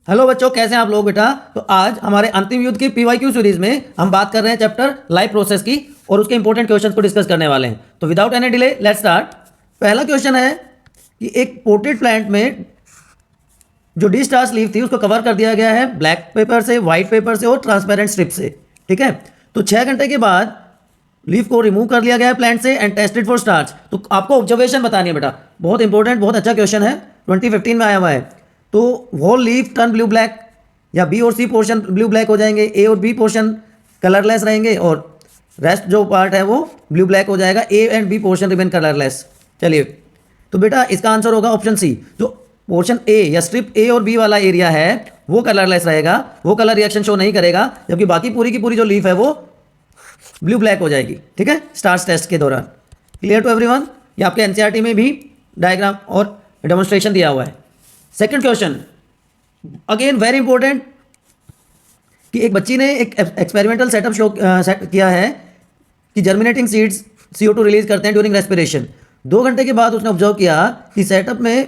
Hello बच्चों, कैसे हैं आप लोग बेटा। तो आज हमारे अंतिम युद्ध की पीवाईक्यू सीरीज में हम बात कर रहे हैं चैप्टर लाइफ प्रोसेस की और उसके इंपॉर्टेंट क्वेश्चंस को डिस्कस करने वाले हैं। तो without any delay let's start. पहला क्वेश्चन है कि एक पोर्टेड प्लांट में जो डी स्टार्स लीफ थी उसको कवर कर दिया गया है ब्लैक पेपर से, व्हाइट पेपर से और ट्रांसपेरेंट स्ट्रिप से। ठीक है, तो 6 घंटे के बाद लीफ को रिमूव कर लिया गया है प्लांट से एंड टेस्टेड फॉर स्टार्च। तो आपको ऑब्जर्वेशन बतानी है बेटा, बहुत इंपॉर्टेंट, बहुत अच्छा क्वेश्चन है, 2015 में आया हुआ है। तो whole leaf turn blue black, या बी और सी पोर्शन ब्लू ब्लैक हो जाएंगे, ए और बी पोर्शन कलरलेस रहेंगे और रेस्ट जो पार्ट है वो ब्लू ब्लैक हो जाएगा, A and B portion remain colourless. चलिए, तो बेटा इसका आंसर होगा ऑप्शन सी। जो पोर्शन ए या स्ट्रिप ए और बी वाला एरिया है वो कलरलेस रहेगा, वो कलर रिएक्शन शो नहीं करेगा, जबकि बाकी पूरी की पूरी जो लीफ है वो ब्लू ब्लैक हो जाएगी। ठीक है, स्टार्स टेस्ट के दौरान। Clear to everyone? ये आपके एनसीईआरटी में भी डायग्राम और डेमोन्स्ट्रेशन दिया हुआ है। Second question again very important, कि एक बच्ची ने एक एक्सपेरिमेंटल सेटअप शो किया है कि जर्मिनेटिंग सीड्स CO2 रिलीज करते हैं ड्यूरिंग रेस्पिरेशन। 2 घंटे के बाद उसने ऑब्जर्व किया कि सेटअप में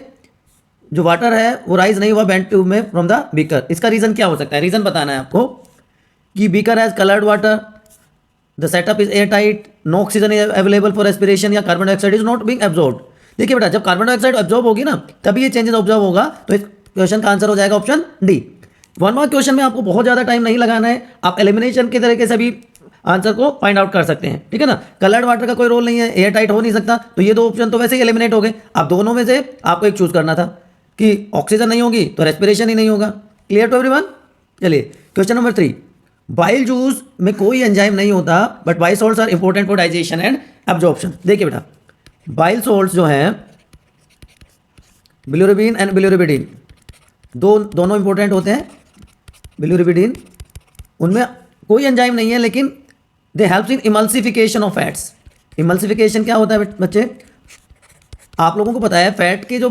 जो वाटर है वो राइज नहीं हुआ बेंट ट्यूब में फ्रॉम द बीकर। इसका रीज़न क्या हो सकता है? रीज़न बताना है आपको कि beaker has coloured water, the setup is air tight, no oxygen is available for respiration, या carbon dioxide is not being absorbed. देखिए बेटा, जब कार्बन डाइऑक्साइड एब्जॉर्ब होगी ना तभी ये चेंजेस ऑब्जर्व होगा। तो इस क्वेश्चन का आंसर हो जाएगा ऑप्शन डी। 1 मार्क क्वेश्चन में आपको बहुत ज़्यादा टाइम नहीं लगाना है, आप एलिमिनेशन के तरीके से भी आंसर को फाइंड आउट कर सकते हैं। ठीक है ना, कलर्ड वाटर का कोई रोल नहीं है, एयर टाइट हो नहीं सकता, तो ये 2 ऑप्शन तो वैसे ही एलिमिनेट हो गए। आप दोनों में से आपको एक चूज करना था कि ऑक्सीजन नहीं होगी तो रेस्पिरेशन ही नहीं होगा। Clear to everyone? चलिए, क्वेश्चन नंबर 3। बाइल जूस में कोई एंजाइम नहीं होता but bile salts are important for digestion and absorption. देखिए बेटा, बाइल सॉल्ट्स जो हैं बिलिरुबिन एंड बिलिरुबिडिन दोनों इंपॉर्टेंट होते हैं। बिलिरुबिडिन, उनमें कोई एंजाइम नहीं है लेकिन दे helps in emulsification of fats. Emulsification क्या होता है बच्चे? आप लोगों को पता है फैट के जो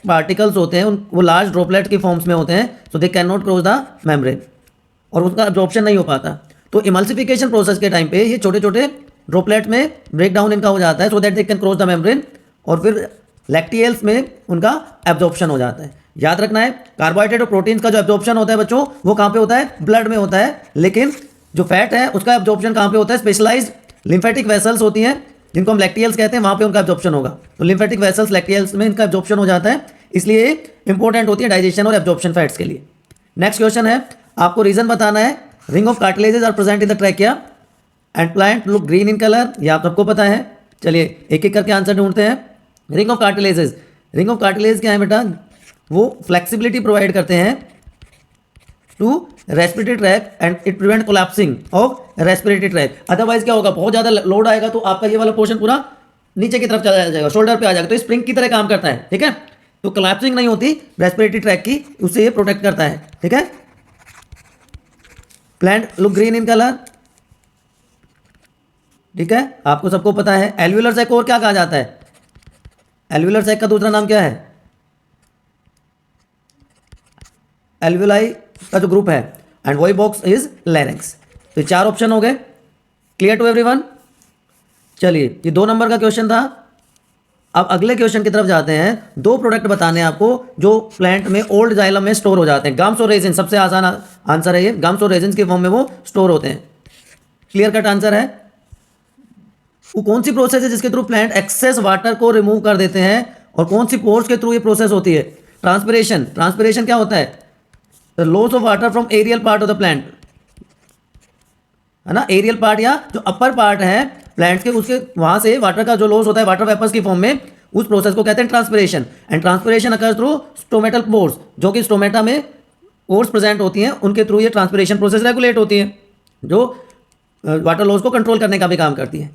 पार्टिकल्स होते हैं वो लार्ज ड्रॉपलेट के फॉर्म्स में होते हैं, so they can not cross the membrane और उसका एब्जॉर्प्शन नहीं हो पाता। तो इमल्सिफिकेशन प्रोसेस के टाइम पे ये छोटे छोटे ड्रॉपलेट में ब्रेक डाउन इनका हो जाता है, so that they can cross the membrane, और फिर लैक्टियल्स में उनका एब्जॉर्प्शन हो जाता है। याद रखना है, कार्बोहाइड्रेट और प्रोटीन्स का जो एब्जॉर्प्शन होता है बच्चों वो कहाँ पे होता है? ब्लड में होता है। लेकिन जो फैट है उसका एब्जॉर्प्शन कहाँ पे होता है? स्पेशलाइज्ड लिम्फेटिक वेसल्स होती हैं जिनको हम लैक्टियल्स कहते हैं, वहाँ पे उनका एब्जॉर्प्शन होगा। तो लिम्फेटिक वेसल्स लैक्टियल्स में इनका एब्जॉर्प्शन हो जाता है, इसलिए इंपॉर्टेंट होती है डाइजेशन और एब्जॉर्प्शन फैट्स के लिए। नेक्स्ट क्वेश्चन है, आपको रीजन बताना है। Ring of cartilages are present in the trachea and plant look green in colour, ये आप सबको पता है। चलिए एक एक करके आंसर ढूंढते हैं। Ring of cartilages, ring of cartilage क्या है बेटा? वो फ्लेक्सिबिलिटी प्रोवाइड करते हैं to respiratory tract and it prevent collapsing of respiratory tract. Otherwise क्या होगा, बहुत ज़्यादा लोड आएगा तो आपका ये वाला पोर्शन पूरा नीचे की तरफ चला जाएगा, शोल्डर पे आ जाएगा, तो स्प्रिंग की तरह काम करता है। ठीक है, तो कोलैप्सिंग नहीं होती रेस्पिरेटरी ट्रैक की, उससे ये प्रोटेक्ट करता है। ठीक है, plant look green in colour. ठीक है, आपको सबको पता है। एल्वुलर सैक और क्या कहा जाता है? एल्वुलर सैक का दूसरा नाम क्या है? एल्वुलाई का जो ग्रुप है, एंड वही बॉक्स इज लैरिंक्स। तो 4 ऑप्शन हो गए। Clear to everyone? चलिए, ये 2 नंबर का क्वेश्चन था। अब अगले क्वेश्चन की तरफ जाते हैं। 2 प्रोडक्ट बताने हैं आपको जो प्लांट में ओल्ड जाइलम में स्टोर हो जाते हैं। गम्स और रेजिन, सबसे आसान आंसर है ये, गम्स और रेजिन के फॉर्म में वो स्टोर होते हैं। क्लियर कट आंसर है। वो कौन सी प्रोसेस है जिसके थ्रू प्लांट एक्सेस वाटर को रिमूव कर देते हैं, और कौन सी पोर्स के थ्रू ये प्रोसेस होती है? ट्रांसपिरेशन। ट्रांसपिरेशन क्या होता है? The loss of water from aerial part of the plant, है ना, एरियल पार्ट या जो अपर पार्ट है प्लांट्स के, उसके वहां से वाटर का जो लॉस होता है वाटर वेपर्स की फॉर्म में, उस प्रोसेस को कहते हैं transpiration. And transpiration occurs through stomatal pores, जो कि स्टोमेटा में पोर्स प्रेजेंट होती हैं, उनके थ्रू ये ट्रांसपिरेशन प्रोसेस रेगुलेट होती है, जो वाटर लॉस को कंट्रोल करने का भी काम करती है।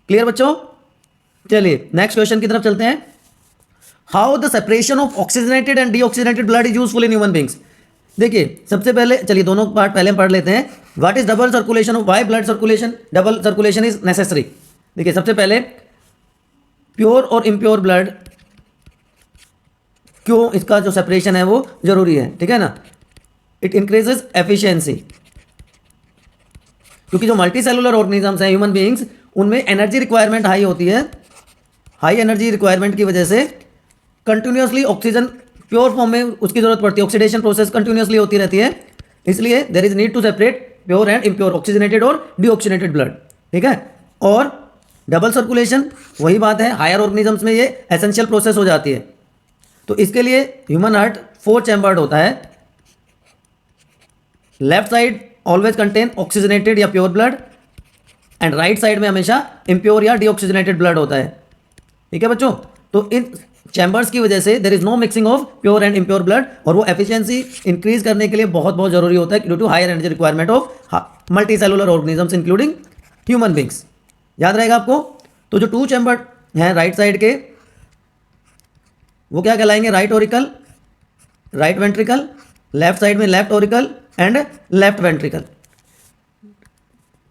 क्लियर बच्चों? चलिए नेक्स्ट क्वेश्चन की तरफ चलते हैं। How the separation of oxygenated and deoxygenated blood is useful in human beings. देखिए सबसे पहले, चलिए दोनों पार्ट पहले हम पढ़ लेते हैं। What is double circulation of, why blood circulation, double circulation is necessary. देखिए सबसे पहले प्योर और इम्प्योर ब्लड, क्यों इसका जो सेपरेशन है वो जरूरी है? ठीक है ना, इट इंक्रीजेज एफिशिएंसी, क्योंकि जो मल्टी सेलुलर ऑर्गेनिजम्स हैं ह्यूमन बीइंग्स, उनमें एनर्जी रिक्वायरमेंट हाई होती है। हाई एनर्जी रिक्वायरमेंट की वजह से कंटिन्यूसली ऑक्सीजन प्योर फॉर्म में उसकी जरूरत पड़ती है, ऑक्सीडेशन प्रोसेस कंटिन्यूसली होती रहती है, इसलिए there is need to separate pure and impure, oxygenated और डीऑक्सीजनेटेड ब्लड, ठीक है। और डबल सर्कुलेशन वही बात है, हायर ऑर्गेनिजम्स में ये एसेंशियल प्रोसेस हो जाती है। तो इसके लिए ह्यूमन हार्ट 4 चैम्बर्ड होता है। Left side always contain oxygenated या pure blood and right side में हमेशा इम्प्योर या डीऑक्सीजनेटेड ब्लड होता है, ठीक है बच्चों। तो इन चैम्बर्स की वजह से there is no mixing of pure and impure blood, और वो एफिशिएंसी इंक्रीज करने के लिए बहुत बहुत जरूरी होता है due to higher energy requirement of multi cellular organisms including human beings. याद रहेगा आपको। तो जो 2 चैम्बर हैं राइट साइड के, वो क्या कहलाएंगे? Right auricle, right ventricle, left side में left auricle and left ventricle.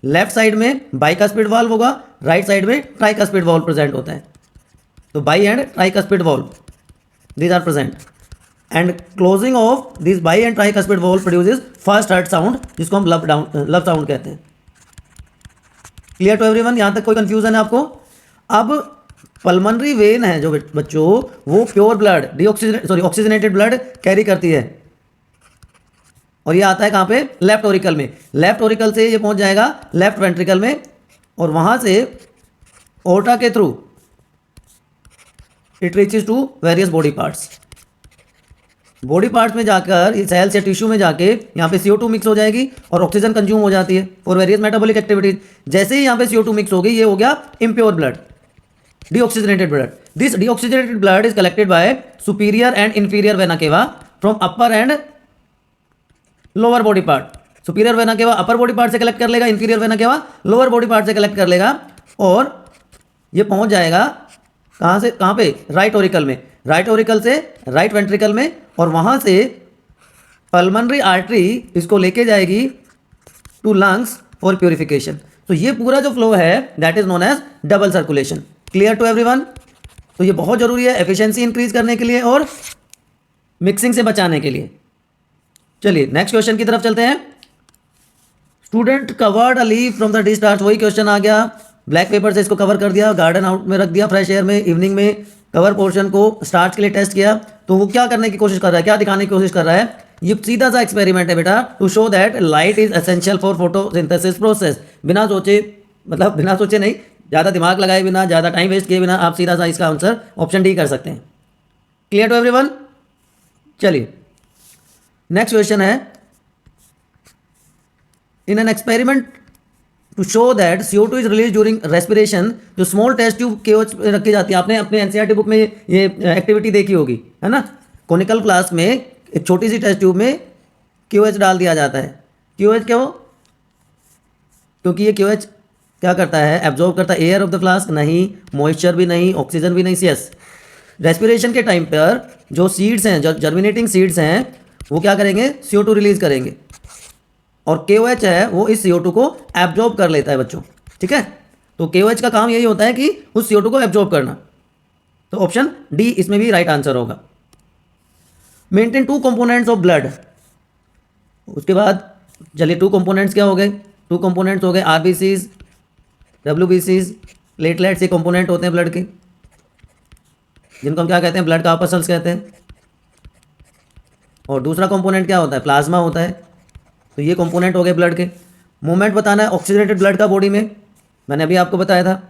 Left side में बाइकास्पिड वाल्व होगा, राइट साइड में ट्राइकास्पिड वाल्व प्रेजेंट होता है। तो bi and tricuspid valve these are present and closing of this bi and tricuspid valve produces first heart sound, जिसको हम lub sound कहते हैं। Clear to everyone? यहां तक कोई कंफ्यूजन है आपको? अब पल्मोनरी वेन है जो बच्चों, वो pure blood oxygenated blood carry करती है, और ये आता है कहाँ पे? लेफ्ट ओरिकल में। लेफ्ट ओरिकल से ये पहुंच जाएगा लेफ्ट वेंट्रिकल में, और वहां से ओर्टा के through it reaches to various body parts. Body parts में जाकर सेल्स या टिश्यू में जाके यहाँ पे CO2 मिक्स हो जाएगी और ऑक्सीजन कंज्यूम हो जाती है फॉर वेरियस मेटाबॉलिक एक्टिविटीज। जैसे ही यहाँ पे CO2 मिक्स हो गई, ये हो गया impure blood, deoxygenated blood. This deoxygenated blood is collected by superior and inferior vena cava from upper and lower body part. Superior vena cava upper body part से collect कर लेगा, inferior vena cava lower body part से collect कर लेगा, और ये पहुंच जाएगा कहाँ से? कहाँ पे? राइट ओरिकल में। राइट ओरिकल से राइट वेंट्रिकल में, और वहां से पल्मोनरी आर्टरी इसको लेके जाएगी टू लंग्स फॉर प्योरिफिकेशन। तो ये पूरा जो फ्लो है that is known as double circulation. Clear to everyone? तो ये बहुत जरूरी है एफिशिएंसी इंक्रीज करने के लिए और मिक्सिंग से बचाने के लिए। चलिए नेक्स्ट क्वेश्चन की तरफ चलते हैं। Student covered a leaf from the discharge, वही क्वेश्चन आ गया। ब्लैक पेपर से इसको कवर कर दिया, गार्डन आउट में रख दिया, फ्रेश एयर में, इवनिंग में कवर पोर्शन को स्टार्च के लिए टेस्ट किया। तो वो क्या करने की कोशिश कर रहा है, क्या दिखाने की कोशिश कर रहा है? ये सीधा सा एक्सपेरिमेंट है बेटा, to show that light is essential for photosynthesis process. बिना सोचे, मतलब बिना सोचे नहीं, ज़्यादा दिमाग लगाए बिना, ज़्यादा टाइम वेस्ट किए बिना आप सीधा सा इसका आंसर ऑप्शन डी कर सकते हैं। Clear to everyone? चलिए नेक्स्ट क्वेश्चन है, in an experiment to show that CO2 is release during respiration, जो स्मॉल टेस्ट ट्यूब KOH रखी जाती है, आपने अपने NCERT बुक में ये एक्टिविटी देखी होगी, है ना। कोनिकल फ्लास्क में एक छोटी सी टेस्ट ट्यूब में KOH डाल दिया जाता है। KOH क्यों? क्योंकि ये KOH क्या करता है? एब्जॉर्ब करता है एयर ऑफ द फ्लास्क, नहीं मॉइस्चर भी नहीं, ऑक्सीजन भी नहीं। यस, रेस्पिरेशन के टाइम पर जो सीड्स हैं, जो जर्मिनेटिंग सीड्स हैं, वो क्या करेंगे? CO2 रिलीज करेंगे, और KOH है वो इस CO2 को एब्जॉर्ब कर लेता है बच्चों, ठीक है। तो KOH का काम यही होता है कि उस CO2 को एब्जॉर्ब करना। तो ऑप्शन डी इसमें भी राइट आंसर होगा। Maintain 2 components of blood. उसके बाद चलिए 2 कंपोनेंट्स क्या हो गए? 2 कंपोनेंट्स हो गए RBCs, WBCs, प्लेटलेट्स। ये कंपोनेंट होते हैं ब्लड के, जिनको हम क्या कहते हैं? ब्लड कॉर्पस्कल्स कहते हैं। और दूसरा कंपोनेंट क्या होता है? प्लाज्मा होता है। तो ये कंपोनेंट हो गए ब्लड के। मूवमेंट बताना है ऑक्सीजनेटेड ब्लड का बॉडी में, मैंने अभी आपको बताया था।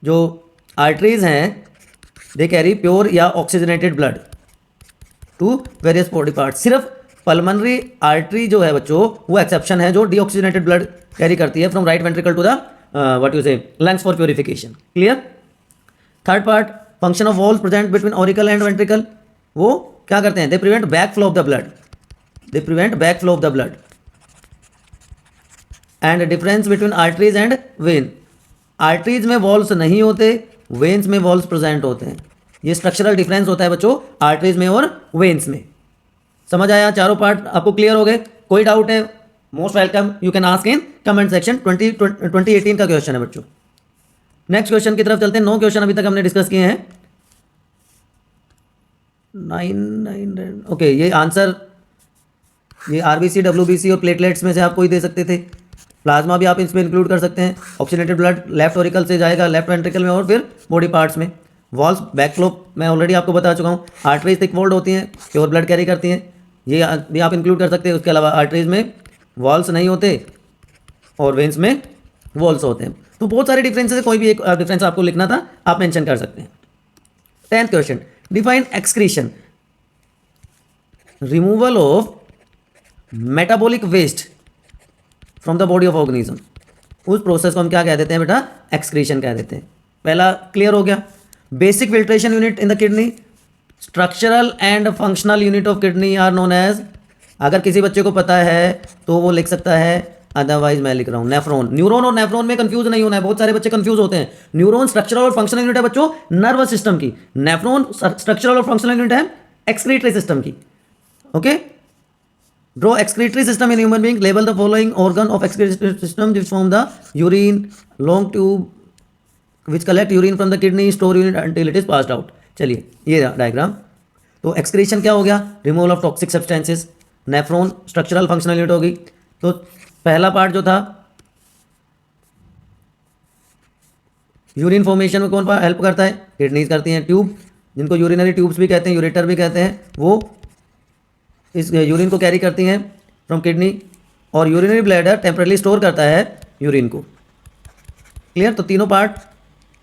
जो आर्टरीज हैं दे कैरी प्योर या oxygenated blood to various body part. सिर्फ पल्मोनरी आर्टरी जो है बच्चों, वो एक्सेप्शन है, जो डीऑक्सीजनेटेड ब्लड कैरी करती है from right ventricle to the what you say lungs for purification. Clear? Third part, function of valves present between auricle and ventricle. वो क्या करते हैं? They prevent back flow of the blood, they prevent backflow of the blood and difference between arteries and vein। arteries में walls नहीं होते, veins में walls present होते हैं। ये स्ट्रक्चरल डिफरेंस होता है बच्चों आर्टरीज में और वेन्स में। समझ आया? चारों पार्ट आपको क्लियर हो गए? कोई डाउट है? Most welcome, you can ask in comment section. 2018 का क्वेश्चन है बच्चों। नेक्स्ट क्वेश्चन की तरफ चलते हैं। 9 क्वेश्चन अभी तक हमने डिस्कस किए हैं। 9 ओके, ये आंसर ये RBC, WBC और प्लेटलेट्स में से आप कोई दे सकते थे। प्लाज्मा भी आप इसमें इंक्लूड कर सकते हैं। ऑक्सीजनेटेड ब्लड लेफ्ट ओरिकल से जाएगा लेफ्ट वेंट्रिकल में और फिर बॉडी पार्ट्स में। वॉल्स बैकफ्लो मैं ऑलरेडी आपको बता चुका हूँ। आर्टरीज थिक वॉल्ड होती हैं, प्योर ब्लड कैरी करती हैं, ये भी आप इंक्लूड कर सकते हैं। उसके अलावा आर्टरीज में वॉल्स नहीं होते और वेंस में वॉल्स होते हैं। तो बहुत सारे डिफरेंसेस है, कोई भी एक डिफरेंस आपको लिखना था आप मेंशन कर सकते हैं। 10th question, define excretion, removal of metabolic waste from the body of organism. उस प्रोसेस को हम क्या कह देते हैं बेटा? एक्सक्रीशन कह देते हैं। पहला क्लियर हो गया। Basic filtration unit in the kidney, structural and functional unit of kidney are known as, अगर किसी बच्चे को पता है तो वो लिख सकता है, अदरवाइज मैं लिख रहा हूं नेफ्रॉन। न्यूरॉन और नेफ्रॉन में कंफ्यूज नहीं होना है, बहुत सारे बच्चे कंफ्यूज होते हैं। न्यूरॉन स्ट्रक्चरल और फंक्शनल यूनिट है बच्चों नर्वस सिस्टम की, नेफ्रॉन स्ट्रक्चरल और फंक्शनल यूनिट है एक्सक्रीटरी सिस्टम की। Okay, draw excretory system in human being, label the following organ of excretory system which form the urine, long tube which collect urine from the kidney, store urine until it is passed out. चलिए ये diagram. तो excretion क्या हो गया? Removal of toxic substances. Nephron structural functional unit होगी। तो पहला part जो था यूरिन फॉर्मेशन में कौन हेल्प करता है? किडनीज करती हैं। ट्यूब, जिनको यूरिनरी ट्यूब्स भी कहते हैं, यूरेटर भी कहते हैं, वो इस यूरिन को कैरी करती हैं फ्रॉम किडनी। और यूरिनरी ब्लैडर टेम्परेली स्टोर करता है यूरिन को। क्लियर? तो तीनों पार्ट,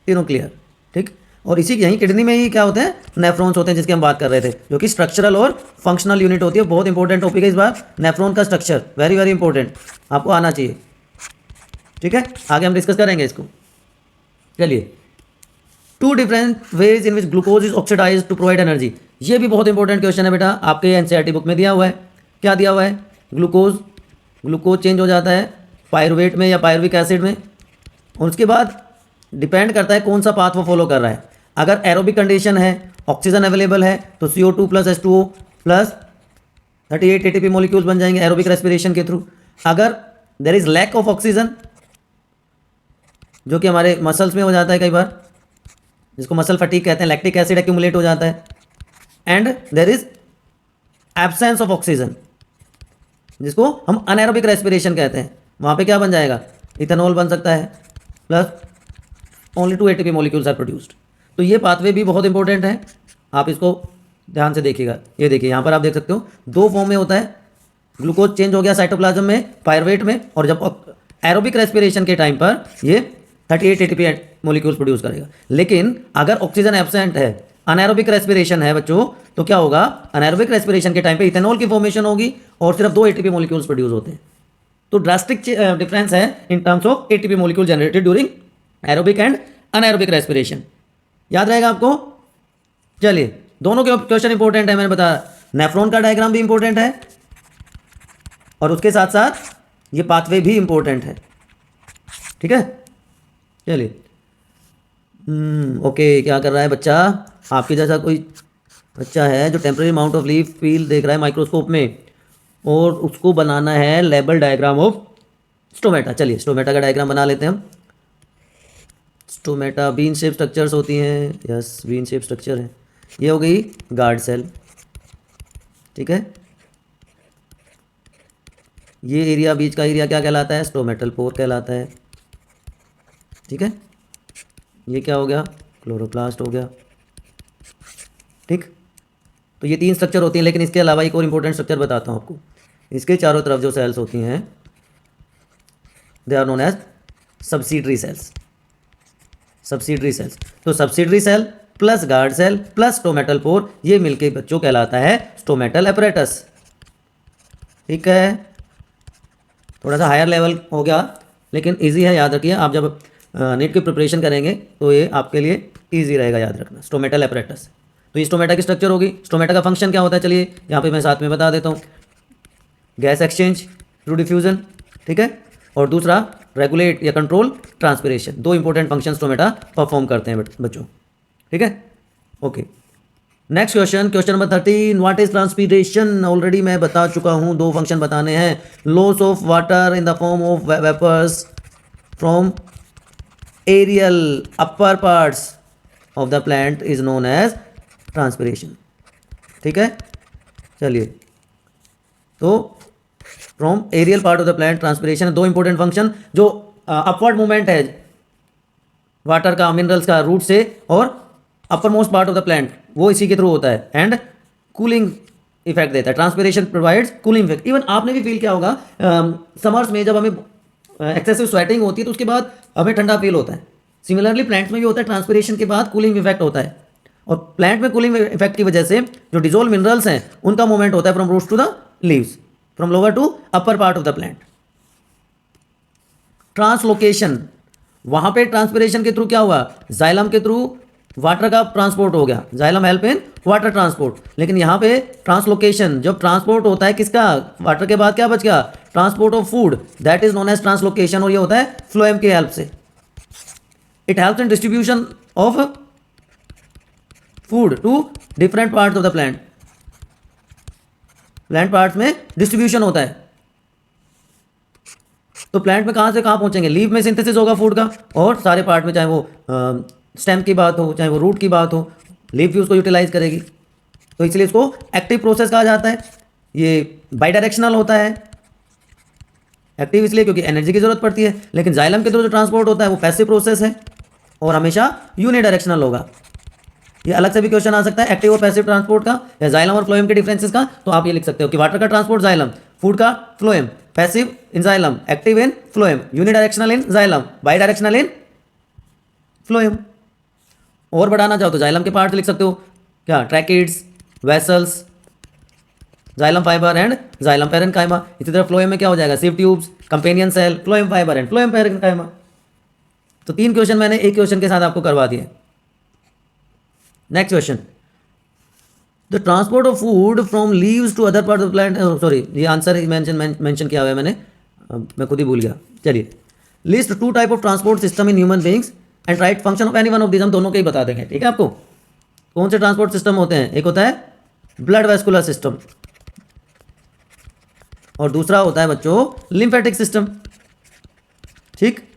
तीनों क्लियर, ठीक। और इसी यहीं किडनी में ही क्या होते हैं? नेफ्रॉन्स होते हैं, जिसकी हम बात कर रहे थे, जो कि स्ट्रक्चरल और फंक्शनल यूनिट होती है। बहुत इंपॉर्टेंट टॉपिक है इस बार, नेफ्रॉन का स्ट्रक्चर, वेरी वेरी इंपॉर्टेंट, आपको आना चाहिए, ठीक है। आगे हम डिस्कस करेंगे इसको। चलिए, 2 different ways in which glucose is oxidise to provide energy. ये भी बहुत इंपॉर्टेंट क्वेश्चन है बेटा, आपके एनसीईआरटी बुक में दिया हुआ है। क्या दिया हुआ है? ग्लूकोज चेंज हो जाता है पायरुवेट में या पायरुविक एसिड में, और उसके बाद डिपेंड करता है कौन सा पाथ वो फॉलो कर रहा है। अगर एरोबिक कंडीशन है, ऑक्सीजन अवेलेबल है, तो CO2 plus H2O plus 38 ATP molecules बन जाएंगे एरोबिक रेस्पिरेशन के थ्रू। अगर there is lack of oxygen, जो कि हमारे मसल्स में हो जाता है कई बार, जिसको मसल फटीग कहते हैं, लैक्टिक एसिड एक्यूमुलेट हो जाता है, and there is absence of oxygen, जिसको हम अनएरोबिक रेस्पिरेशन कहते हैं, वहाँ पे क्या बन जाएगा? इथेनॉल बन सकता है, plus only 2 ATP molecules are produced. तो ये पाथवे भी बहुत इंपॉर्टेंट है, आप इसको ध्यान से देखिएगा। ये देखिए यहाँ पर आप देख सकते हो 2 फॉर्म में होता है। ग्लूकोज चेंज हो गया साइटोप्लाज्म में, पायरुवेट में, और जब एरोबिक रेस्पिरेशन के टाइम पर ये 38 ATP मॉलिक्यूल्स प्रोड्यूस करेगा। लेकिन अगर ऑक्सीजन एब्सेंट है, अनएरोबिक रेस्पिरेशन है बच्चों, तो क्या होगा? अनएरोबिक रेस्पिरेशन के टाइम पे इथेनॉल की फॉर्मेशन होगी और सिर्फ 2 ATP मॉलिक्यूल्स प्रोड्यूस होते हैं। तो ड्रास्टिक डिफरेंस है in terms of ATP molecule generated during aerobic and anaerobic respiration. याद रहेगा आपको? चलिए, दोनों के क्वेश्चन इंपॉर्टेंट है, मैंने बताया। नेफ्रॉन का डायग्राम भी इंपॉर्टेंट है और उसके साथ साथ ये पाथवे भी इंपॉर्टेंट है, ठीक है। चलिए, ओके, क्या कर रहा है बच्चा? आपके जैसा कोई बच्चा है जो temporary amount of leaf field देख रहा है माइक्रोस्कोप में, और उसको बनाना है लेबल डायग्राम ऑफ स्टोमेटा। चलिए, स्टोमेटा का डायग्राम बना लेते हैं हम। स्टोमेटा बीन शेप स्ट्रक्चर्स होती हैं, यस बीन शेप स्ट्रक्चर है। ये हो गई गार्ड सेल, ठीक है। ये एरिया, बीच का एरिया क्या कहलाता है? स्टोमेटल पोर कहलाता है, ठीक है। ये क्या हो गया? क्लोरोप्लास्ट हो गया, ठीक। तो ये 3 स्ट्रक्चर होती हैं, लेकिन इसके अलावा एक और इंपॉर्टेंट स्ट्रक्चर बताता हूँ आपको। इसके चारों तरफ जो सेल्स होती हैं, they are known as subsidiary cells. Subsidiary cells, तो subsidiary cell plus guard cell plus stomatal pore, ये मिलके बच्चों कहलाता है स्टोमेटल एपरेटस, ठीक है। थोड़ा सा हायर लेवल हो गया, लेकिन इजी है, याद रखिए। आप जब नीट की प्रिपरेशन करेंगे तो ये आपके लिए इजी रहेगा याद रखना, स्टोमेटल एपरेटस। तो ये स्टोमेटा की स्ट्रक्चर होगी। स्टोमेटा का फंक्शन क्या होता है? चलिए यहाँ पे मैं साथ में बता देता हूँ। गैस एक्सचेंज थ्रू डिफ्यूजन, ठीक है, और दूसरा रेगुलेट या control transpiration. 2 important function stomata perform करते हैं बच्चों, ठीक है। Okay, next question number 13, what is transpiration? Already मैं बता चुका हूँ, 2 फंक्शन बताने हैं। Loss of water in the form of vapours from aerial upper parts of the plant is known as transpiration, ठीक है। चलिए, तो from aerial part of the plant transpiration, 2 important function. जो अपवर्ड मूवमेंट है water का, minerals का root से, और upper most part of the plant, वो इसी के थ्रू होता है, एंड कूलिंग इफेक्ट देता है। Transpiration provides cooling effect. Even आपने भी फील किया होगा समर्स में जब हमें एक्सेसिव स्वेटिंग होती है तो उसके बाद हमें ठंडा फील होता है। सिमिलरली प्लांट्स में भी होता है, ट्रांसपिरेशन के बाद कूलिंग इफेक्ट होता है, और प्लांट में कूलिंग इफेक्ट की वजह से जो डिजोल्व मिनरल्स हैं उनका मूवमेंट होता है from roots to the leaves, from lower to upper part of the plant. Translocation, वहां पे ट्रांसपिरेशन के थ्रू क्या हुआ, जाइलम के थ्रू वाटर का ट्रांसपोर्ट हो गया, xylem help in water transport. लेकिन यहाँ पे ट्रांसलोकेशन, जब ट्रांसपोर्ट होता है किसका, वाटर के बाद क्या बच गया, transport of food, that is known as translocation, और ये होता है फ्लोएम की हेल्प से। It helps in distribution of food to different parts of the plant. Plant parts में डिस्ट्रीब्यूशन होता है, तो प्लांट में कहाँ से कहाँ पहुंचेंगे, लीव में सिंथेसिस होगा फूड का, और सारे पार्ट में, चाहे वो स्टेम की बात हो, चाहे वो रूट की बात हो, लीव भी उसको यूटिलाइज करेगी। तो इसलिए इसको एक्टिव प्रोसेस कहा जाता है। ये बाई डायरेक्शनल होता है, एक्टिव इसलिए क्योंकि एनर्जी की जरूरत पड़ती है, लेकिन जाइलम के थ्रू जो ट्रांसपोर्ट होता है वो पैसिव प्रोसेस है और हमेशा यूनिडायरेक्शनल होगा। ये अलग से भी क्वेश्चन आ सकता है एक्टिव और पैसिव ट्रांसपोर्ट का, या जाइलम और फ्लोएम के डिफरेंसेस का। तो आप ये लिख सकते हो कि वाटर का ट्रांसपोर्ट जाइलम, फूड का phloem, passive in xylem, active in phloem, unidirectional in xylem, by directional in phloem. और बढ़ाना चाहो तो जाइलम के पार्ट लिख सकते हो, क्या, tracheids, vessels, xylem fibre and xylem parenchyma. इसी तरह फ्लोएम में क्या हो जाएगा, sieve tubes, companion cell, phloem fibre and phloem parenchyma. तो 3 क्वेश्चन मैंने एक क्वेश्चन के साथ आपको करवा दिए। Next question, the transport of food from leaves to other part of plant, sorry ये आंसर मेंशन किया हुआ है मैंने, मैं खुद ही भूल गया। चलिए, list 2 type of transport system in human beings and right function of any one of these. हम दोनों के ही बता देंगे, ठीक है। आपको कौन से ट्रांसपोर्ट सिस्टम होते हैं, एक होता है ब्लड वेस्कुलर सिस्टम और दूसरा होता है बच्चों लिम्फेटिक सिस्टम, ठीक।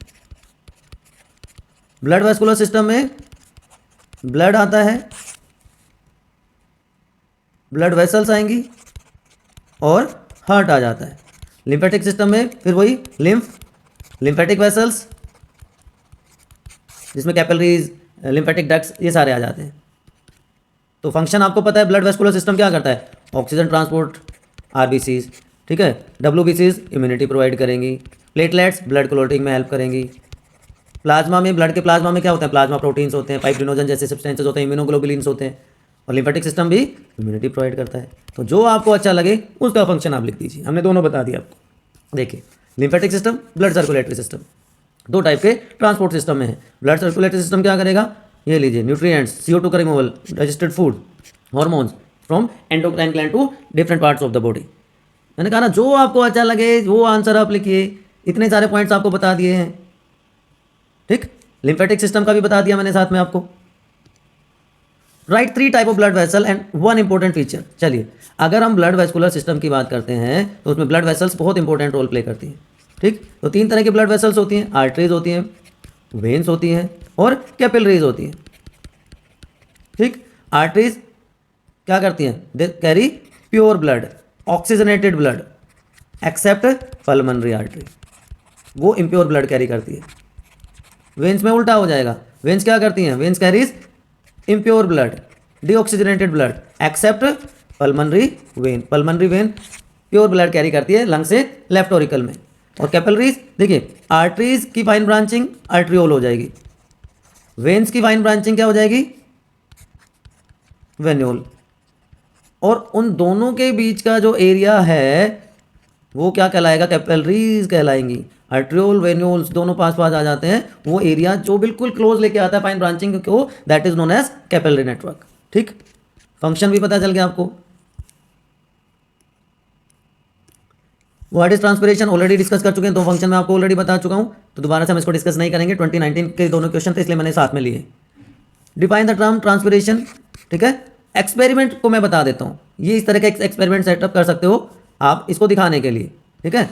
ब्लड वेस्कुलर सिस्टम में ब्लड आता है, ब्लड वेसल्स आएंगी और हार्ट आ जाता है। लिम्फेटिक सिस्टम में फिर वही लिम्फेटिक वेसल्स, जिसमें कैपिलरीज, लिम्फेटिक डक्ट्स, ये सारे आ जाते हैं। तो फंक्शन आपको पता है, ब्लड वेस्कुलर सिस्टम क्या करता है, ऑक्सीजन ट्रांसपोर्ट, आरबीसीज, ठीक है, डब्ल्यूबीसीज इम्यूनिटी प्रोवाइड करेंगी, प्लेटलेट्स ब्लड क्लॉटिंग में हेल्प करेंगी, प्लाज्मा में, ब्लड के प्लाज्मा में क्या होता है, प्लाज्मा प्रोटीन्स होते हैं, फाइब्रिनोजन जैसे सब्सटेंसेस होते हैं, इम्यूनोग्लोबुलिन्स होते हैं, और लिम्फेटिक सिस्टम भी इम्यूनिटी प्रोवाइड करता है। तो जो आपको अच्छा लगे उसका फंक्शन आप लिख दीजिए, हमने दोनों बता दिया आपको। देखिए, lymphatic system, blood circulatory system, 2 type के ट्रांसपोर्ट सिस्टम में है। ब्लड सर्कुलेटरी सिस्टम क्या करेगा, ये लीजिए, न्यूट्रिएंट्स, CO2 का removal, digested food, hormones from endocrine gland to different parts of the body. मैंने कहा ना, जो आपको अच्छा लगे वो आंसर आप लिखिए, इतने सारे पॉइंट्स आपको बता दिए हैं, ठीक। लिम्फेटिक सिस्टम का भी बता दिया मैंने साथ में आपको। Right 3 type of blood vessel and 1 important feature. चलिए, अगर हम ब्लड वेस्कुलर सिस्टम की बात करते हैं तो उसमें ब्लड वेसल्स बहुत इंपॉर्टेंट रोल प्ले करती हैं, ठीक। तो 3 तरह की ब्लड वेसल्स होती हैं, आर्टरीज होती हैं, वेन्स होती हैं और कैपिलरीज होती हैं, ठीक। आर्टरीज क्या करती हैं, they carry pure blood, oxygenated blood, accept pulmonary artery, वो इम्प्योर ब्लड कैरी करती है। वेन्स में उल्टा हो जाएगा, वेन्स क्या करती हैं, veins carries impure blood, deoxygenated blood, accept pulmonary vein. Pulmonary vein pure blood carry करती है लंग से लेफ्ट ऑरिकल में। और कैपिलरीज, देखिए, आर्टरीज की फाइन ब्रांचिंग आर्ट्रियोल हो जाएगी, वेन्स की फाइन ब्रांचिंग क्या हो जाएगी, वेन्यूल। और उन दोनों के बीच का जो एरिया है वो क्या कहलाएगा, कैपिलरीज कहलाएंगी। आर्ट्रियोल, वेन्यूल्स दोनों पास पास आ जाते हैं, वो एरिया जो बिल्कुल क्लोज लेके आता है फाइन ब्रांचिंग को, that is known as capillary network, ठीक। फंक्शन भी पता चल गया आपको। What is transpiration already discuss कर चुके हैं, 2 फंक्शन में आपको ऑलरेडी बता चुका हूं, तो दोबारा से हम इसको डिस्कस नहीं करेंगे। 2019 के दोनों क्वेश्चन थे इसलिए मैंने साथ में लिए। डिफाइन द टर्म ट्रांसपिरेशन, ठीक है। एक्सपेरिमेंट को मैं बता देता हूँ, ये इस तरह का एक्सपेरिमेंट सेटअप कर सकते हो आप इसको दिखाने के लिए, ठीक है।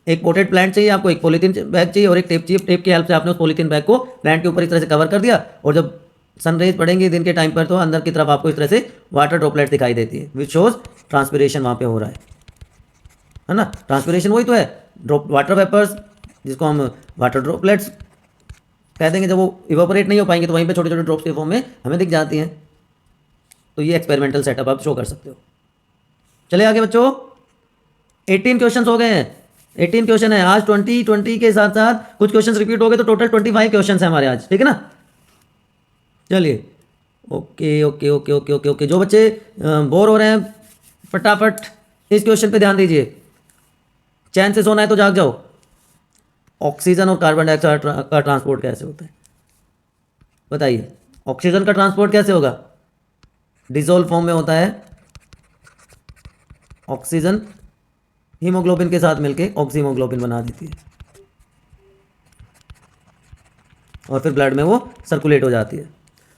एक पोटेड प्लांट चाहिए आपको, एक पॉलीथीन बैग चाहिए और एक टेप चाहिए। टेप की हेल्प से आपने उस पॉलीथीन बैग को प्लांट के ऊपर इस तरह से कवर कर दिया, और जब सनरेज पड़ेंगे दिन के टाइम पर तो अंदर की तरफ आपको इस तरह से वाटर ड्रॉपलेट्स दिखाई देती है, विच शोज ट्रांसपिरेशन वहाँ पे हो रहा है ना। ट्रांसपिरेशन वही तो है, वाटर वेपर्स जिसको हम वाटर ड्रॉपलेट्स कह देंगे जब वो इवापोरेट नहीं हो पाएंगे तो वहीं पे छोटे छोटे ड्रॉप्स के फॉर्म में हमें दिख जाती हैं। तो ये एक्सपेरिमेंटल सेटअप आप शो कर सकते हो। चलिए आगे बच्चों, 18 क्वेश्चन हो गए हैं। 18 क्वेश्चन है आज। 20 के साथ साथ कुछ क्वेश्चन रिपीट हो गए तो टोटल 25 क्वेश्चन है हमारे आज, ठीक है ना। चलिए okay okay okay okay okay okay. जो बच्चे बोर हो रहे हैं फटाफट इस क्वेश्चन पे ध्यान दीजिए। चैन से सोना है तो जाग जाओ। ऑक्सीजन और कार्बन डाइऑक्साइड का ट्रांसपोर्ट कैसे होता है बताइए। ऑक्सीजन का ट्रांसपोर्ट कैसे होगा? डिसॉल्व फॉर्म में होता है। ऑक्सीजन हीमोग्लोबिन के साथ मिलके ऑक्सीमोग्लोबिन बना देती है और फिर ब्लड में वो सर्कुलेट हो जाती है।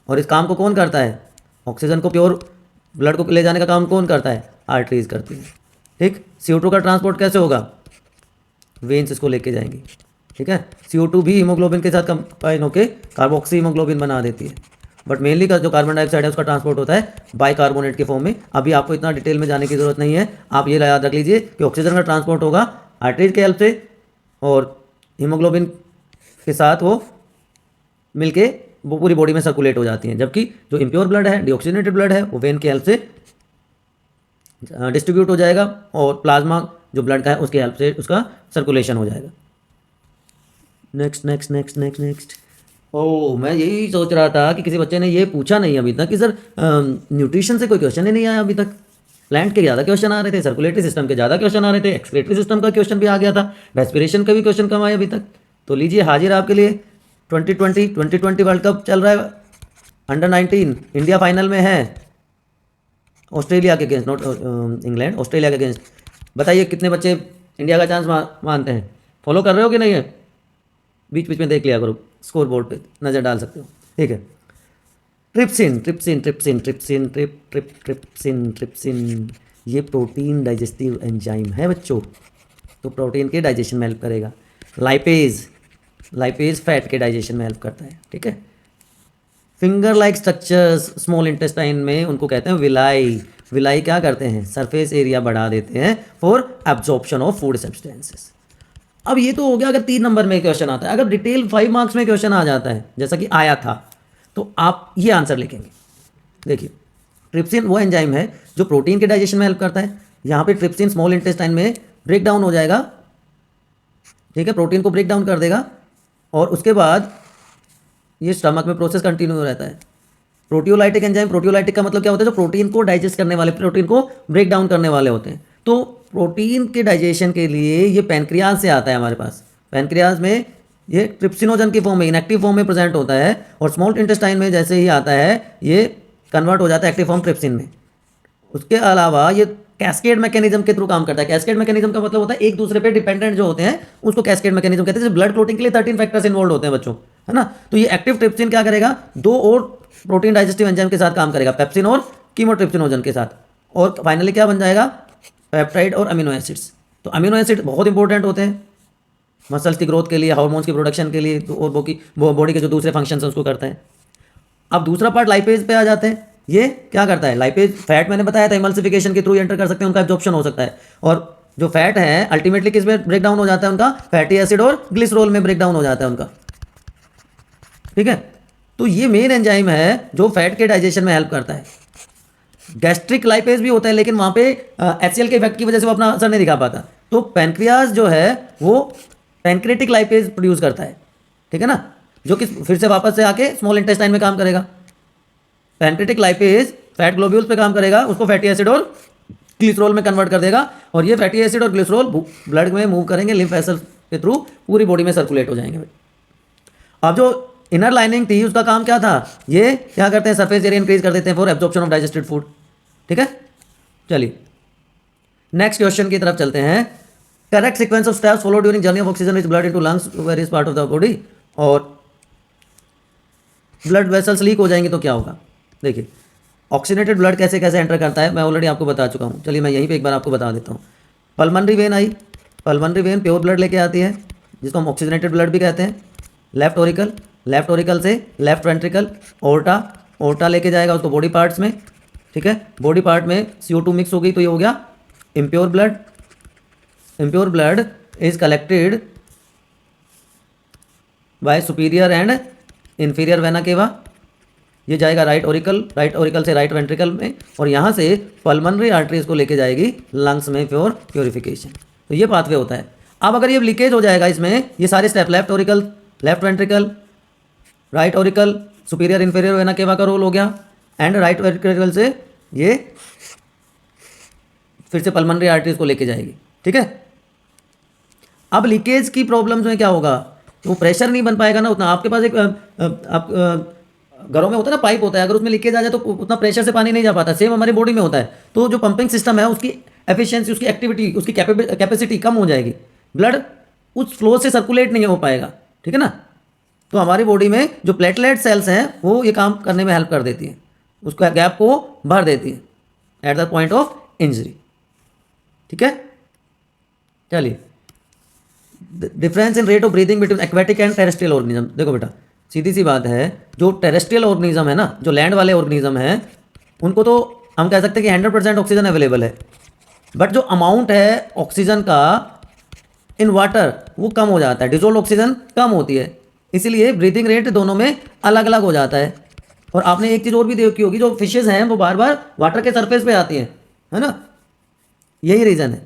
और इस काम को कौन करता है? ऑक्सीजन को प्योर ब्लड को ले जाने का काम कौन करता है? आर्टरीज करती है। ठीक। CO2 का ट्रांसपोर्ट कैसे होगा? वेन्स इसको लेके जाएंगी, ठीक है। CO2 भी हीमोग्लोबिन के साथ कंबाइन होकर कार्बोक्सी हीमोग्लोबिन बना देती है। बट मेनली का जो कार्बन डाइऑक्साइड है उसका ट्रांसपोर्ट होता है बाइकार्बोनेट के फॉर्म में। अभी आपको इतना डिटेल में जाने की जरूरत नहीं है। आप ये याद रख लीजिए कि ऑक्सीजन का ट्रांसपोर्ट होगा आर्टरीज के हेल्प से और हीमोग्लोबिन के साथ वो मिलके वो पूरी बॉडी में सर्कुलेट हो जाती हैं। जबकि जो इम्प्योर ब्लड है, डिऑक्सीजनेटेड ब्लड है, वो वेन की हेल्प से डिस्ट्रीब्यूट हो जाएगा और प्लाज्मा जो ब्लड का है उसके हेल्प से उसका सर्कुलेशन हो जाएगा। Next next next next next. ओह, मैं यही सोच रहा था कि किसी बच्चे ने ये पूछा नहीं अभी तक कि सर न्यूट्रिशन से कोई क्वेश्चन ही नहीं आया अभी तक। प्लांट के ज़्यादा क्वेश्चन आ रहे थे, सर्कुलेटरी सिस्टम के ज़्यादा क्वेश्चन आ रहे थे, एक्सक्रीटरी सिस्टम का क्वेश्चन भी आ गया था, रेस्पिरेशन का भी क्वेश्चन कम आया अभी तक। तो लीजिए हाजिर आपके लिए 2020 वर्ल्ड कप चल रहा है। अंडर-19 इंडिया फाइनल में है ऑस्ट्रेलिया के अगेंस्ट, नॉट इंग्लैंड, ऑस्ट्रेलिया के अगेंस्ट। बताइए कितने बच्चे इंडिया का चांस मानते हैं? फॉलो कर रहे हो कि नहीं है? बीच बीच में देख लिया करो, स्कोर बोर्ड पे नज़र डाल सकते हो, ठीक है। Trypsin trypsin trypsin trypsin trip trip trypsin trypsin ये प्रोटीन डाइजेस्टिव एंजाइम है बच्चों, तो प्रोटीन के डाइजेशन में हेल्प करेगा। लाइपेज, लाइपेज फैट के डाइजेशन में हेल्प करता है, ठीक है। Finger like structures small intestine में उनको कहते हैं विलाई। विलाई क्या करते हैं? सरफेस एरिया बढ़ा देते हैं for absorption of food substances. अब ये तो हो गया अगर 3 नंबर में क्वेश्चन आता है। अगर डिटेल 5 मार्क्स में क्वेश्चन आ जाता है जैसा कि आया था तो आप ये आंसर लिखेंगे। देखिए ट्रिप्सिन वो एंजाइम है जो प्रोटीन के डाइजेशन में हेल्प करता है। यहाँ पे ट्रिप्सिन स्मॉल इंटेस्टाइन में ब्रेक डाउन हो जाएगा, ठीक है, प्रोटीन को ब्रेक डाउन कर देगा और उसके बाद ये स्टमक में प्रोसेस कंटिन्यू रहता है। प्रोटियोलाइटिक एंजाइम, प्रोटियोलाइटिक का मतलब क्या होता है? जो प्रोटीन को डाइजेस्ट करने वाले, प्रोटीन को ब्रेक डाउन करने वाले होते हैं। तो प्रोटीन के डाइजेशन के लिए ये पैनक्रियाज से आता है हमारे पास। पैनक्रियाज में ये ट्रिप्सिनोजन की फॉर्म में, इनएक्टिव फॉर्म में प्रेजेंट होता है और स्मॉल इंटेस्टाइन में जैसे ही आता है ये कन्वर्ट हो जाता है एक्टिव फॉर्म ट्रिप्सिन में। उसके अलावा ये कैस्केड मैकेनिज्म के थ्रू काम करता है। कैस्केड मैकेनिज्म का मतलब होता है एक दूसरे पे डिपेंडेंट जो होते हैं उसको कैस्केड मैकेनिज्म कहते हैं। ब्लड क्लोटिंग के लिए 13 फैक्टर्स इन्वॉल्व होते हैं बच्चों, है ना। तो ये एक्टिव ट्रिप्सिन क्या करेगा? 2 और प्रोटीन डाइजेस्टिव एंजाइम के साथ काम करेगा, पेप्सिन और कीमोट्रिप्सिनोजन के साथ, और फाइनली क्या बन जाएगा? पेप्टाइड और अमीनो एसिड्स। तो अमीनो एसिड बहुत इंपॉर्टेंट होते हैं मसल्स की ग्रोथ के लिए, हार्मोन्स की प्रोडक्शन के लिए, तो और बॉडी के जो दूसरे फंक्शन है उसको करते हैं। अब दूसरा पार्ट लाइपेज पे आ जाते हैं। ये क्या करता है? लाइपेज फैट मैंने बताया था इमल्सिफिकेशन के थ्रू एंटर कर सकते हैं, उनका एब्जॉर्प्शन हो सकता है। और जो फैट है अल्टीमेटली किस में ब्रेक डाउन हो जाता है? उनका फैटी एसिड और ग्लिसरॉल में ब्रेक डाउन हो जाता है उनका, ठीक है। तो ये मेन एंजाइम है जो फैट के डाइजेशन में हेल्प करता है। गैस्ट्रिक लाइपेज भी होता है लेकिन वहाँ पे HCl के इफेक्ट की वजह से वो अपना असर नहीं दिखा पाता। तो पैनक्रियाज जो है वो पैनक्रेटिक लाइपेज प्रोड्यूस करता है, ठीक है ना, जो कि फिर से वापस से आके स्मॉल इंटेस्टाइन में काम करेगा। पैनक्रेटिक लाइपेज फैट ग्लोब्यूल्स पे काम करेगा, उसको फैटी एसिड और ग्लिसरॉल में कन्वर्ट कर देगा और ये फैटी एसिड और ग्लिसरॉल ब्लड में मूव करेंगे, लिम्फ वेसल के थ्रू पूरी बॉडी में सर्कुलेट हो जाएंगे। अब जो इनर लाइनिंग थी उसका काम क्या था? ये क्या करते हैं? सरफेस एरिया इंक्रीज कर देते हैं for absorption of digested food, ठीक है। चलिए नेक्स्ट क्वेश्चन की तरफ चलते हैं। Correct sequence of steps follow during journey of oxygen rich blood into lungs to various part of the body. और ब्लड वेसल्स लीक हो जाएंगे तो क्या होगा? देखिए ऑक्सीजनेटेड ब्लड कैसे कैसे एंटर करता है मैं ऑलरेडी आपको बता चुका हूँ। चलिए मैं यहीं पे एक बार आपको बता देता हूँ। Pulmonary when I, pulmonary when pure blood लेके आती है जिसको हम ऑक्सीजनेटेड ब्लड भी कहते हैं। लेफ्ट ओरिकल, लेफ्ट ओरिकल से लेफ्ट वेंट्रिकल, ओर्टा, ओर्टा लेके जाएगा उसको बॉडी पार्ट्स में, ठीक है। बॉडी पार्ट में CO2 मिक्स हो गई तो ये हो गया impure blood. Impure blood is collected by superior and inferior vena cava, ये जाएगा राइट ओरिकल से राइट वेंट्रिकल में, और यहाँ से पल्मोनरी आर्टरीज को लेके जाएगी लंग्स में फॉर प्योरिफिकेशन। तो ये पाथवे होता है। अब अगर ये लीकेज हो जाएगा इसमें, ये सारे step left Oracle, left ventricle, right Oracle, superior inferior vena cava का रोल हो गया, एंड राइट वेंट्रिकल से ये फिर से पल्मोनरी आर्टरीज को लेके जाएगी। ठीक है, अब लीकेज की प्रॉब्लम्स में क्या होगा, वो प्रेशर नहीं बन पाएगा ना उतना। आपके पास एक घरों में होता है ना, पाइप होता है, अगर उसमें लीकेज आ जाए तो उतना प्रेशर से पानी नहीं जा पाता। सेम हमारी बॉडी में होता है। तो जो पंपिंग सिस्टम है उसकी एफिशिएंसी, उसकी एक्टिविटी, उसकी कैपेसिटी कम हो जाएगी, ब्लड उस फ्लो से सर्कुलेट नहीं हो पाएगा। ठीक है ना। तो हमारी बॉडी में जो प्लेटलेट सेल्स हैं वो ये काम करने में हेल्प कर देती हैं, उसका गैप को भर देती हैं at the point of injury. ठीक है, चलिए, difference in rate of breathing between aquatic and terrestrial organism. देखो बेटा, सीधी सी बात है, जो टेरेस्ट्रियल ऑर्गेनिज्म है ना, जो लैंड वाले ऑर्गेनिज्म हैं, उनको तो हम कह सकते हैं कि 100% ऑक्सीजन अवेलेबल है, बट जो अमाउंट है ऑक्सीजन का इन वाटर वो कम हो जाता है, डिजोल्व ऑक्सीजन कम होती है, इसीलिए ब्रीदिंग रेट दोनों में अलग अलग हो जाता है। और आपने एक चीज़ और भी देखी होगी, जो फिशेज हैं वो बार बार वाटर के सरफेस पे आती हैं, है ना, यही रीज़न है।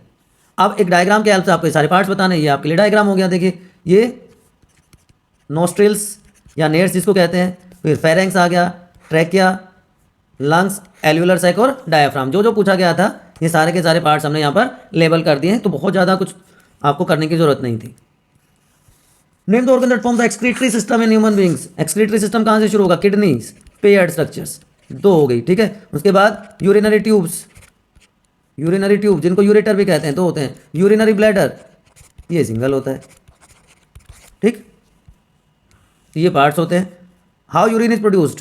अब एक डायग्राम के हेल्प से आपको सारे पार्ट्स बताने, ये आपके लिए डायग्राम हो गया। देखिए, ये नोस्ट्रिल्स या नेर्स जिसको कहते हैं, फिर फेरेंक्स आ गया, ट्रैकिया, लंग्स, एल्वुलर सैक और डायाफ्राम। जो जो पूछा गया था ये सारे के सारे पार्ट्स हमने यहाँ पर लेबल कर दिए हैं, तो बहुत ज़्यादा कुछ आपको करने की जरूरत नहीं थी। Name the organ that form the excretory system in human beings. Excretory system कहाँ से शुरू होगा, किडनीज, पेयर्ड स्ट्रक्चर्स, दो हो गई। ठीक है, उसके बाद यूरिनरी ट्यूब्स, यूरिनरी ट्यूब जिनको यूरेटर भी कहते हैं, दो होते हैं। यूरिनरी ब्लैडर, ये सिंगल होता है। ठीक, ये पार्ट्स होते हैं। How urine is produced,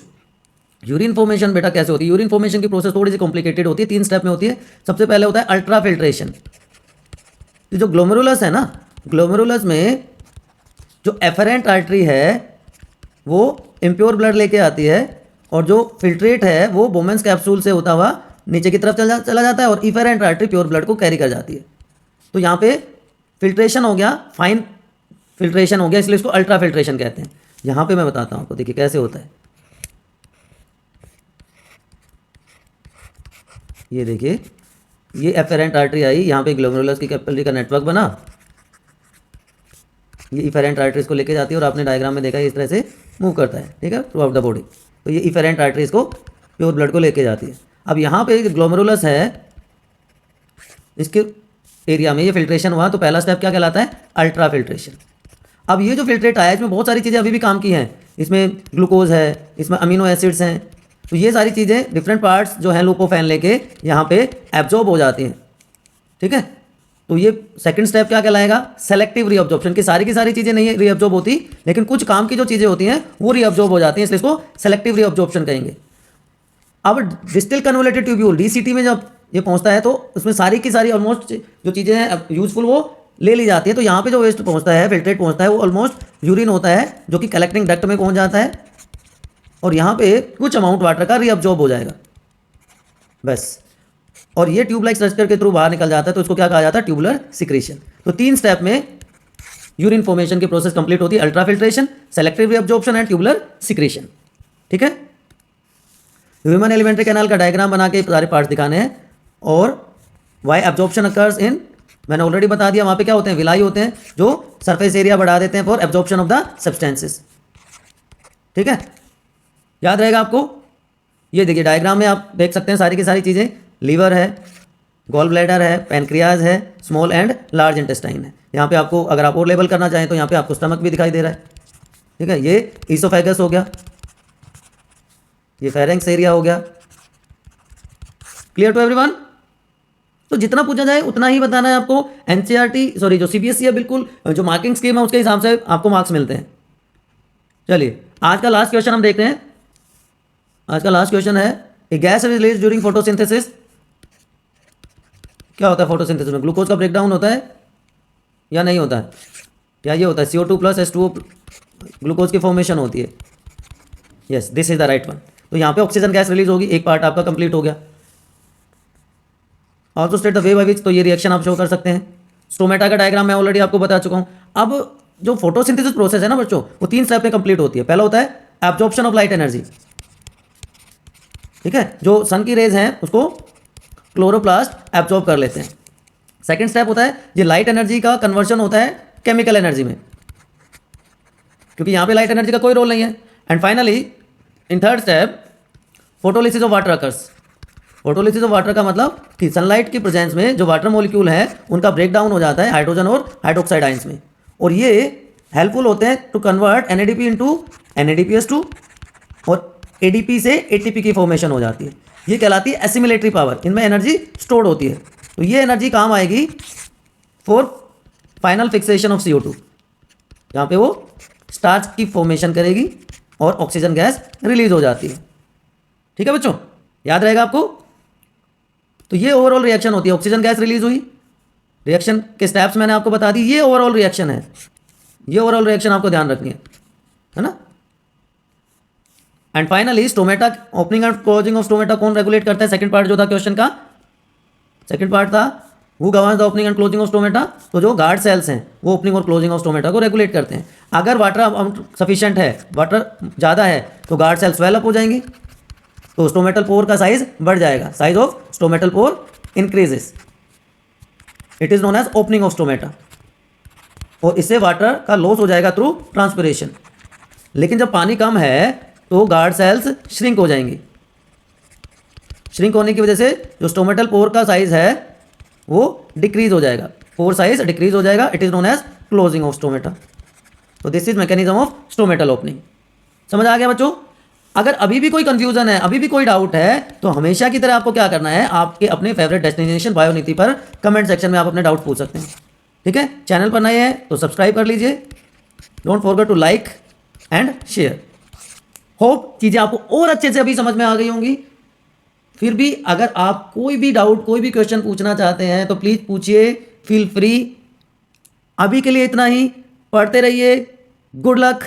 urine formation बेटा कैसे होती है, यूरिन फॉर्मेशन की प्रोसेस थोड़ी सी कॉम्प्लिकेटेड होती है, 3 स्टेप में होती है। सबसे पहले होता है अल्ट्रा फिल्ट्रेशन। जो ग्लोमेरुलस है ना, ग्लोमेरुलस में जो एफरेंट आर्टरी है वो इम्प्योर ब्लड लेके आती है, और जो फिल्ट्रेट है वो बोमेंस कैप्सूल से होता हुआ नीचे की तरफ चला जाता है, और इफेरेंट आर्टरी प्योर ब्लड को कैरी कर जाती है। तो यहाँ पे फिल्ट्रेशन हो गया, फाइन फिल्ट्रेशन हो गया, इसलिए इसको अल्ट्रा फिल्ट्रेशन कहते हैं। यहाँ पे मैं बताता हूँ आपको, देखिए कैसे होता है। ये देखिए, ये एफेरेंट आर्टरी आई, यहाँ पे ग्लोमेरुलस की कैपिलरी का नेटवर्क बना, ये इफेरेंट आर्टरीज को लेके जाती है, और आपने डायग्राम में देखा है इस तरह से मूव करता है। ठीक है, थ्रू आउट द बॉडी। तो ये इफेरेंट आर्टरीज को प्योर ब्लड को लेके जाती है। अब यहाँ पे ग्लोमेरुलस है, इसके एरिया में ये फिल्ट्रेशन हुआ, तो पहला स्टेप क्या कहलाता है, अल्ट्रा फिल्ट्रेशन। अब ये जो फिल्ट्रेट आया इसमें बहुत सारी चीज़ें अभी भी काम की हैं, इसमें ग्लूकोज है, इसमें अमीनो एसिड्स हैं, तो ये सारी चीज़ें डिफरेंट पार्ट्स जो हैं लूपोफैन लेके यहाँ पे एब्जॉर्ब हो जाती हैं। ठीक है, तो ये सेकंड स्टेप क्या कहलाएगा, सेलेक्टिव रीअब्जॉर्प्शन। की सारी चीज़ें नहीं रीअब्जॉर्ब होती, लेकिन कुछ काम की जो चीज़ें होती हैं वो रीअब्जॉर्ब हो जाती हैं, इसलिए इसको सेलेक्टिव रीअब्जॉर्प्शन कहेंगे। अब डिस्टिल कन्वोलेटेड ट्यूब्यूल, डीसीटी में जब ये पहुंचता है तो उसमें सारी की सारी ऑलमोस्ट जो चीज़ें हैं यूजफुल वो ले ली जाती है। तो यहाँ पे जो वेस्ट पहुंचता है, फिल्ट्रेट पहुंचता है, वो ऑलमोस्ट यूरिन होता है, जो कि कलेक्टिंग डक्ट में पहुंच जाता है, और यहाँ पे कुछ अमाउंट वाटर का रीअब्जॉर्ब हो जाएगा बस, और ये ट्यूब लाइक स्ट्रक्चर के थ्रू बाहर निकल जाता है, तो इसको क्या कहा जाता है, ट्यूबुलर सिक्रीशन। तो 3 स्टेप में यूरिन फॉर्मेशन की प्रोसेस कंप्लीट होती है, ultra filtration, selective reabsorption and tubular secretion. ठीक है, ह्यूमन एलिमेंट्री कैनाल का डायग्राम बना के सारे पार्ट्स दिखाने हैं। और वाई एब्जॉर्प्शन अकर्स इन, मैंने ऑलरेडी बता दिया, वहाँ पे क्या होते हैं, विलाई होते हैं जो सरफेस एरिया बढ़ा देते हैं for absorption of the substances. ठीक है, याद रहेगा आपको। ये देखिए डायग्राम में आप देख सकते हैं सारी की सारी चीज़ें, लीवर है, गॉल ब्लैडर है, पैनक्रियाज है, स्मॉल एंड लार्ज इंटेस्टाइन है। यहाँ पे आपको अगर आप और लेबल करना चाहें तो यहाँ पे आपको स्टमक भी दिखाई दे रहा है। ठीक है, ये ईसोफेगस हो गया, ये फेरेंक्स एरिया हो गया। Clear to everyone. तो जितना पूछा जाए उतना ही बताना है आपको। एनसीईआरटी सॉरी जो सीबीएसई है, बिल्कुल जो मार्किंग स्कीम है उसके हिसाब से आपको मार्क्स मिलते हैं। चलिए आज का लास्ट क्वेश्चन हम देखते हैं। आज का लास्ट क्वेश्चन है, ए गैस रिलीज ड्यूरिंग फोटोसिंथेसिस। क्या होता है फोटोसिंथेसिस में, ग्लूकोज का ब्रेकडाउन होता है या नहीं होता है, क्या ये होता है CO2 प्लस H2O, ग्लूकोज की फॉर्मेशन होती है। Yes, this is the right one. तो यहाँ पे ऑक्सीजन गैस रिलीज होगी, एक पार्ट आपका कंप्लीट हो गया। Also state the way by which, तो ये रिएक्शन आप शो कर सकते हैं। स्टोमेटा का डायग्राम मैं ऑलरेडी आपको बता चुका हूँ। अब जो फोटोसिंथेसिस प्रोसेस है ना बच्चों, वो 3 स्टेप में कंप्लीट होती है। पहला होता है एब्जॉर्प्शन ऑफ लाइट एनर्जी, ठीक है, जो सन की रेज हैं उसको क्लोरोप्लास्ट एब्जॉर्ब कर लेते हैं। सेकंड स्टेप होता है ये लाइट एनर्जी का कन्वर्जन होता है केमिकल एनर्जी में, क्योंकि यहाँ पे लाइट एनर्जी का कोई रोल नहीं है। And finally in third step photolysis of water occurs. Photolysis of water का मतलब कि सनलाइट की प्रेजेंस में जो वाटर मॉलिक्यूल है उनका ब्रेक डाउन हो जाता है हाइड्रोजन और हाइड्रोक्साइड आयंस में, और ये हेल्पफुल होते हैं to convert NADP into NADPS2 और ADP से ATP की फॉर्मेशन हो जाती है। ये कहलाती है एसिमिलेटरी पावर, इनमें एनर्जी स्टोर्ड होती है। तो ये एनर्जी काम आएगी for final fixation of CO2, जहाँ पे वो स्टार्च की फॉर्मेशन करेगी और ऑक्सीजन गैस रिलीज हो जाती है। ठीक है बच्चों, याद रहेगा आपको। तो ये ओवरऑल रिएक्शन होती है, ऑक्सीजन गैस रिलीज हुई, रिएक्शन के स्टेप्स मैंने आपको बता दी, ये ओवरऑल रिएक्शन है। ये ओवरऑल रिएक्शन आपको ध्यान रखनी है ना। And finally stomata, opening and closing of stomata कौन रेगुलेट करता है? सेकंड पार्ट जो था क्वेश्चन का, सेकंड पार्ट था who governs the opening and closing of stomata. तो जो गार्ड सेल्स हैं वो ओपनिंग और क्लोजिंग ऑफ स्टोमेटा को रेगुलेट करते हैं। अगर वाटर अमाउंट सफिशिएंट है, वाटर ज़्यादा है, तो गार्ड सेल्स स्वेल अप हो जाएंगी, तो स्टोमेटल पोर का साइज बढ़ जाएगा, size of stomatal pore increases, it is known as opening of stomata, और इससे वाटर का लॉस हो जाएगा थ्रू ट्रांसपिरेशन। लेकिन जब पानी कम है तो गार्ड सेल्स श्रिंक हो जाएंगी। श्रिंक होने की वजह से जो स्टोमेटल पोर का साइज है वो डिक्रीज हो जाएगा, पोर साइज डिक्रीज हो जाएगा, it is known as closing of stomata. तो this is mechanism of stomatal opening. समझ आ गया बच्चों? अगर अभी भी कोई कंफ्यूजन है, अभी भी कोई डाउट है, तो हमेशा की तरह आपको क्या करना है, आपके अपने फेवरेट डेस्टिनेशन बायोनीति पर कमेंट सेक्शन में आप अपने डाउट पूछ सकते हैं। ठीक है, चैनल पर नए हैं तो सब्सक्राइब कर लीजिए, don't forget to like and share. Hope चीज़ें आपको और अच्छे से अभी समझ में आ गई होंगी। फिर भी अगर आप कोई भी डाउट, कोई भी क्वेश्चन पूछना चाहते हैं तो प्लीज़ पूछिए, फील फ्री। अभी के लिए इतना ही, पढ़ते रहिए, गुड लक।